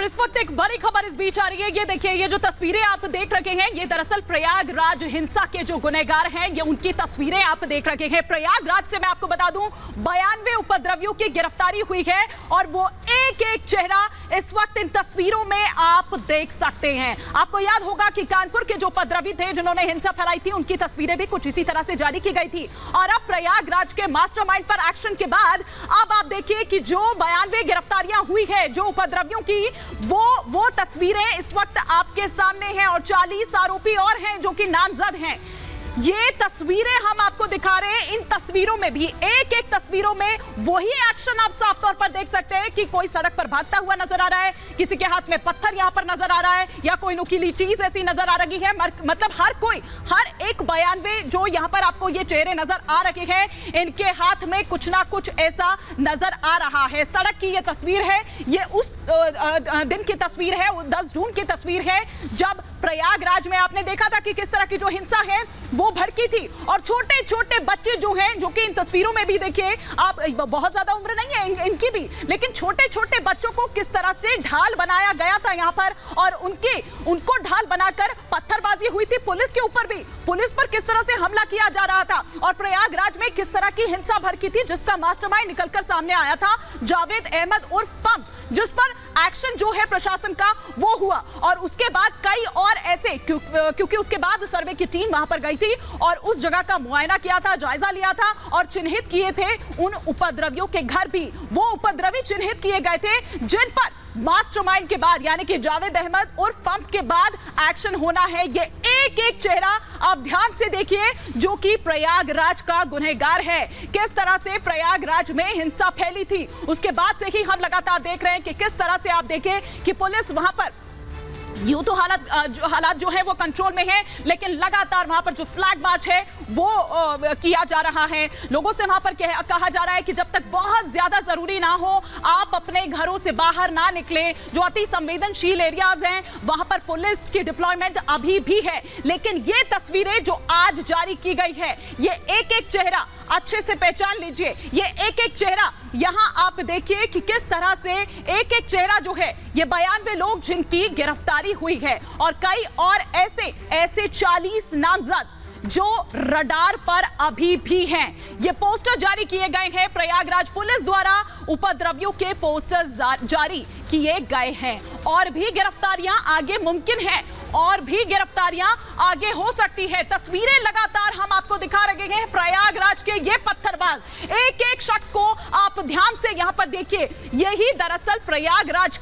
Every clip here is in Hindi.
इस वक्त एक बड़ी खबर इस बीच आ रही है। ये देखिए, ये जो तस्वीरें आप देख रहे हैं, ये दरअसल प्रयागराज हिंसा के जो गुनहगार हैं, ये उनकी तस्वीरें आप देख रहे हैं। प्रयागराज से मैं आपको बता दूं, 92 उपद्रवियों की गिरफ्तारी हुई है और वो एक एक चेहरा इस वक्त इन तस्वीरों में आप देख सकते हैं। आपको याद होगा कि कानपुर के जो उपद्रवी थे, जिन्होंने हिंसा फैलाई थी, उनकी तस्वीरें भी कुछ इसी तरह से जारी की गई थी। और अब प्रयागराज के मास्टरमाइंड पर एक्शन के बाद अब आप देखिए कि जो 92 गिरफ्तारियां हुई है जो उपद्रवियों की, वो तस्वीरें इस वक्त आपके सामने हैं और 40 आरोपी और हैं जो कि नामजद हैं। ये तस्वीरें हम आपको दिखा रहे हैं। इन तस्वीरों में भी एक एक तस्वीरों में वही एक्शन आप साफ तौर पर देख सकते हैं कि कोई सड़क पर भागता हुआ नजर आ रहा है, किसी के हाथ में पत्थर यहां पर नजर आ रहा है या कोई नुकीली चीज ऐसी नजर आ रही है। मतलब हर कोई, हर एक 92 जो यहां पर आपको ये चेहरे नजर आ रहे हैं, इनके हाथ में कुछ ना कुछ ऐसा नजर आ रहा है। सड़क की ये तस्वीर है, ये उस दिन की तस्वीर है, 10 जून की तस्वीर है, जब प्रयागराज में आपने देखा था कि किस तरह की जो हिंसा है वो भड़की थी। और छोटे छोटे बच्चे जो हैं, जो कि इन तस्वीरों में भी देखिए आप, बहुत ज्यादा उम्र नहीं है इनकी भी, लेकिन छोटे छोटे बच्चों को किस तरह से ढाल बनाया गया था यहां पर, और उनको ढाल बनाकर पत्थरबाजी हुई थी। पुलिस के ऊपर भी, पुलिस पर किस तरह से हमला किया जा रहा था और प्रयागराज में किस तरह की हिंसा भड़की थी, जिसका मास्टरमाइंड निकलकर सामने आया था जावेद अहमद उर्फ पंप, जिस पर एक्शन जो है प्रशासन का वो हुआ। और उसके बाद कई और ऐसे, क्योंकि उसके बाद सर्वे की टीम वहां पर गई थी और उस जगह का मुआयना किया था, जायजा लिया था और चिन्हित किए थे उन उपद्रवियों के घर भी। वो उपद्रवी चिन्हित किए गए थे जिन पर मास्टरमाइंड के बाद, यानी कि जावेद अहमद उर्फ पंप के बाद एक्शन होना है। ये एक एक चेहरा आप ध्यान से देखिए जो कि प्रयागराज का गुनहगार है। किस तरह से प्रयागराज में हिंसा फैली थी, उसके बाद से ही हम लगातार देख रहे हैं कि किस तरह से आप देखें कि पुलिस वहां पर, यूं तो हालात जो है वो कंट्रोल में है, लेकिन लगातार वहां पर जो फ्लैग मार्च है वो किया जा रहा है। लोगों से वहां पर कहा जा रहा है कि जब तक बहुत ज्यादा जरूरी ना हो, आप अपने घरों से बाहर ना निकले। जो अति संवेदनशील एरियाज हैं वहां पर पुलिस की डिप्लॉयमेंट अभी भी है। लेकिन ये तस्वीरें जो आज जारी की गई है, ये एक एक चेहरा अच्छे से पहचान लीजिए। ये एक एक चेहरा यहां आप देखिए कि किस तरह से एक एक चेहरा जो है, ये 92 लोग जिनकी गिरफ्तारी हुई है और कई और ऐसे 40 नामजद जो रडार पर अभी भी हैं। ये पोस्टर जारी किए गए हैं, प्रयागराज पुलिस द्वारा उपद्रवियों के पोस्टर जारी किए गए हैं। और भी गिरफ्तारियां आगे मुमकिन है, और भी गिरफ्तारियां आगे हो सकती है। तस्वीरें लगातार हम आपको दिखा रहे हैं प्रयागराज के ये पत्थरबाज, एक एक शख्स को आप ध्यान से यहां पर देखिए। यही दरअसल प्रयागराज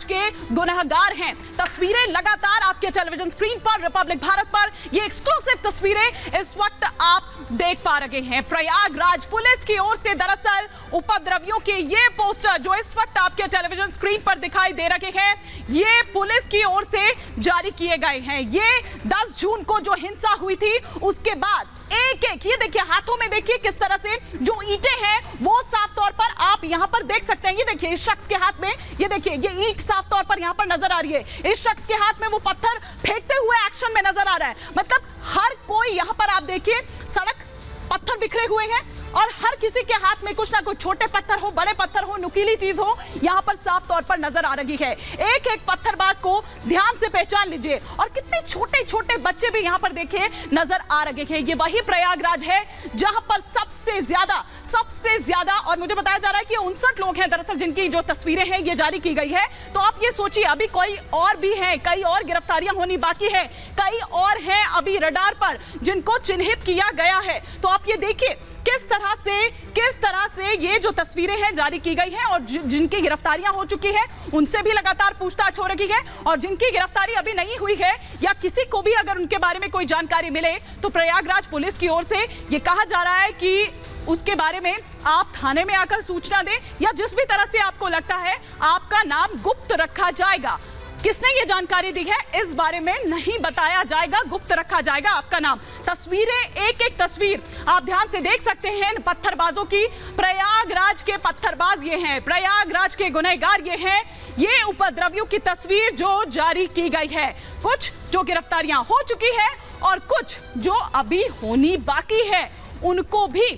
के गुनहगार हैं। तस्वीरें लगातार आपके टेलीविजन स्क्रीन पर, रिपब्लिक भारत पर, ये एक्सक्लूसिव तस्वीरें इस वक्त आप देख पा रहे हैं। प्रयागराज पुलिस की ओर से दरअसल उपद्रवियों के ये पोस्टर जो इस वक्त आपके टेलीविजन स्क्रीन पर दिखाई दे रहे हैं, ये पुलिस की ओर से जारी किए गए हैं। ये 10 जून को जो हिंसा हुई थी उसके बाद एक एक, ये देखिए हाथों में देखिए किस तरह से जो ईंटें हैं वो साफ तौर पर आप यहां पर देख सकते हैं। ये देखिए इस शख्स के हाथ में, ये देखिए ये ईंट साफ तौर पर यहां पर नजर आ रही है। इस शख्स के हाथ में वो पत्थर फेंकते हुए एक्शन में नजर आ रहा है। मतलब हर कोई यहां पर आप देखिए, सड़क पत्थर बिखरे हुए हैं और हर किसी के हाथ में कुछ ना कुछ, छोटे पत्थर हो, बड़े पत्थर हो, नुकीली चीज हो, यहां पर साफ तौर पर नजर आ रही है। एक एक पत्थरबाज को ध्यान से पहचान लीजिए और कितने छोटे छोटे बच्चे भी यहां पर देखिए नजर आ रहे हैं। ये वही प्रयागराज है जहां पर सबसे ज्यादा और मुझे बताया जा रहा है कि 59 लोग हैं दरअसल जिनकी जो तस्वीरें हैं ये जारी की गई है। तो आप ये सोचिए, अभी कोई और भी हैं, कई और गिरफ्तारियां होनी बाकी है, कई और हैं अभी रडार पर जिनको चिन्हित किया गया है। तो आप ये देखिए किस तरह से ये जो तस्वीरें हैं जारी की गई हैं और जिनकी गिरफ्तारियां हो चुकी है उनसे भी लगातार पूछताछ हो रही है। और जिनकी गिरफ्तारी अभी नहीं हुई है या किसी को भी अगर उनके बारे में कोई जानकारी मिले तो प्रयागराज पुलिस की ओर से ये कहा जा रहा है कि उसके बारे में आप थाने में आकर सूचना दें या जिस भी तरह से आपको लगता है आपका नाम गुप्त रखा जाएगा। किसने ये जानकारी दी है इस बारे में नहीं बताया जाएगा, गुप्त रखा जाएगा आपका नाम। तस्वीरें, एक एक तस्वीर आप ध्यान से देख सकते हैं इन पत्थरबाजों की। प्रयागराज के पत्थरबाज ये हैं, प्रयागराज के गुनहगार ये हैं। ये उपद्रवियों की तस्वीर जो जारी की गई है, कुछ जो गिरफ्तारियां हो चुकी है और कुछ जो अभी होनी बाकी है, उनको भी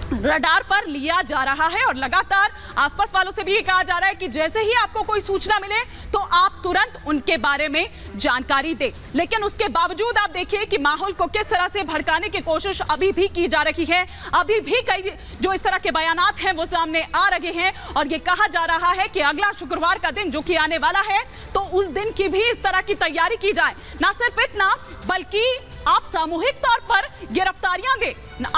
रडार पर लिया जा रहा है और लगातार आसपास वालों से भी ये कहा जा रहा है कि जैसे ही आपको कोई सूचना मिले तो आप तुरंत उनके बारे में जानकारी दें। लेकिन उसके बावजूद आप देखिए कि माहौल को किस तरह से भड़काने की कोशिश अभी भी की जा रही है। अभी भी कई जो इस तरह के बयानात हैं वो सामने आ रहे हैं और ये कहा जा रहा है कि अगला शुक्रवार का दिन जो कि आने वाला है तो उस दिन की भी इस तरह की तैयारी की जाए। ना सिर्फ इतना बल्कि आप सामूहिक तौर पर गिरफ्तारियां दें,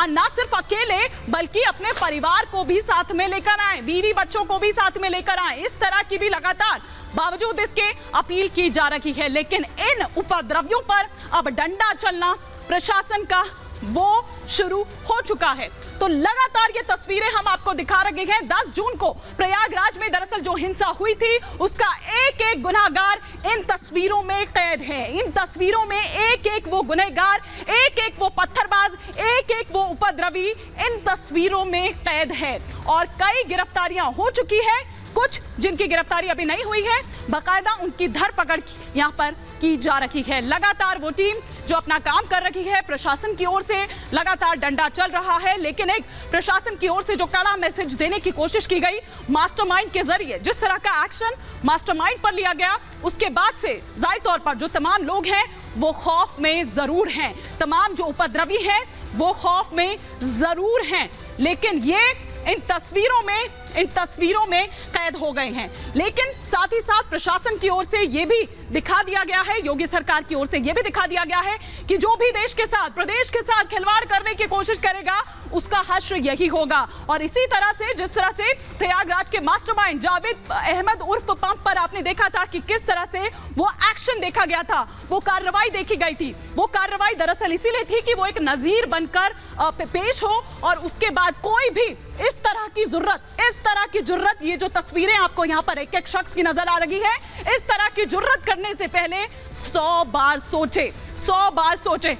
ना सिर्फ अकेले बल्कि अपने परिवार को भी साथ में लेकर आए, बीवी बच्चों को भी साथ में लेकर आए। इस तरह की भी लगातार बावजूद इसके अपील की जा रही है। लेकिन इन उपद्रवियों पर अब डंडा चलना प्रशासन का वो शुरू हो चुका है। तो लगातार ये तस्वीरें हम आपको दिखा रहे हैं। 10 जून को प्रयागराज में दरअसल जो हिंसा हुई थी उसका एक एक गुनहगार इन तस्वीरों में कैद है। इन तस्वीरों में एक एक वो गुनहगार, एक एक वो पत्थरबाज, एक एक वो उपद्रवी इन तस्वीरों में कैद है और कई गिरफ्तारियां हो चुकी है। कुछ जिनकी गिरफ्तारी अभी नहीं हुई है, बाकायदा उनकी धरपकड़ यहां पर की जा रही है। लगातार वो टीम जो अपना काम कर रही है, प्रशासन की ओर से लगातार डंडा चल रहा है। लेकिन एक प्रशासन की ओर से जो कड़ा मैसेज देने की कोशिश की गई मास्टरमाइंड के जरिए, जिस तरह का एक्शन मास्टरमाइंड पर लिया गया, उसके बाद से जाहिर तौर पर जो तमाम लोग हैं वो खौफ में जरूर हैं। तमाम जो उपद्रवी हैं वो खौफ में जरूर हैं। लेकिन ये इन तस्वीरों में कैद हो गए हैं। लेकिन साथ ही साथ प्रशासन की ओर से यह भी दिखा दिया गया है, योगी सरकार की ओर से यह भी दिखा दिया गया है कि जो भी देश के साथ, प्रदेश के साथ खिलवाड़ करने की कोशिश करेगा उसका हश्र यही होगा। और इसी तरह से जिस तरह से प्रयागराज के मास्टरमाइंड जावेद अहमद उर्फ पंप पर आपने देखा था कि किस तरह से वो एक्शन देखा गया था, वो कार्रवाई देखी गई थी। वो कार्रवाई दरअसल इसीलिए थी कि वो एक नजीर बनकर पेश हो और उसके बाद कोई भी इस तरह की जुर्रत, ये जो तस्वीरें आपको यहाँ पर एक एक शख्स की नजर आ रही है, इस तरह की जुर्रत करने से पहले 100 बार सोचे।